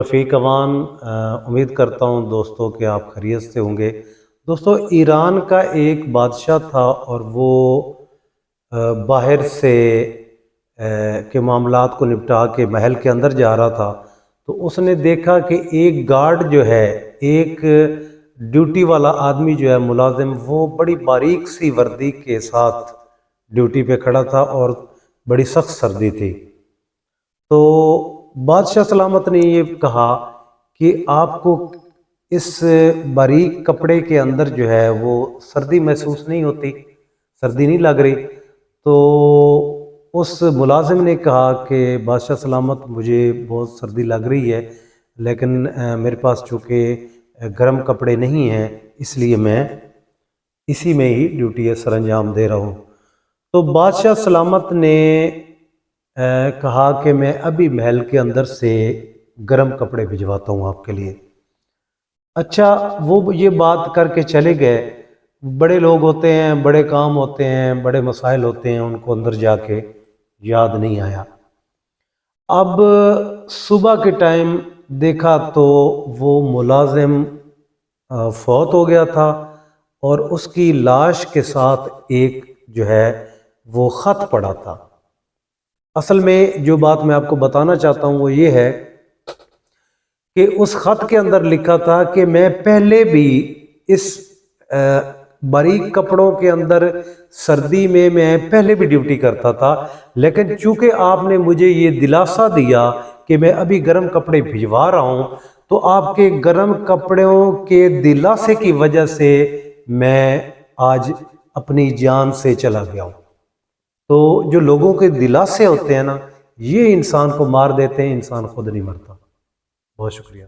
रफ़ीक अवान, उम्मीद करता हूँ दोस्तों कि आप खैरियत से होंगे। दोस्तों, ईरान का एक बादशाह था और वो बाहर से के मामलात को निपटा के महल के अंदर जा रहा था। तो उसने देखा कि एक गार्ड जो है, एक ड्यूटी वाला आदमी जो है, मुलाजिम, वो बड़ी बारीक सी वर्दी के साथ ड्यूटी पे खड़ा था और बड़ी सख्त सर्दी थी। तो बादशाह सलामत ने ये कहा कि आपको इस बारीक कपड़े के अंदर जो है वो सर्दी महसूस नहीं होती, सर्दी नहीं लग रही। तो उस मुलाजिम ने कहा कि बादशाह सलामत, मुझे बहुत सर्दी लग रही है, लेकिन मेरे पास चूँकि गर्म कपड़े नहीं हैं, इसलिए मैं इसी में ही ड्यूटी सर अंजाम दे रहा हूँ। तो बादशाह सलामत ने कहा कि मैं अभी महल के अंदर से गर्म कपड़े भिजवाता हूँ आपके लिए। अच्छा, वो ये बात करके चले गए। बड़े लोग होते हैं, बड़े काम होते हैं, बड़े मसाइल होते हैं, उनको अंदर जाके याद नहीं आया। अब सुबह के टाइम देखा तो वो मुलाजिम फौत हो गया था और उसकी लाश के साथ एक जो है वो ख़त पड़ा था। असल में जो बात मैं आपको बताना चाहता हूँ वो ये है कि उस ख़त के अंदर लिखा था कि मैं पहले भी इस बारीक कपड़ों के अंदर सर्दी में मैं पहले भी ड्यूटी करता था, लेकिन चूंकि आपने मुझे ये दिलासा दिया कि मैं अभी गर्म कपड़े भिजवा रहा हूँ, तो आपके गर्म कपड़ों के दिलासे की वजह से मैं आज अपनी जान से चला गया हूँ। तो जो लोगों के दिलासे होते हैं ना, ये इंसान को मार देते हैं, इंसान खुद नहीं मरता। बहुत शुक्रिया।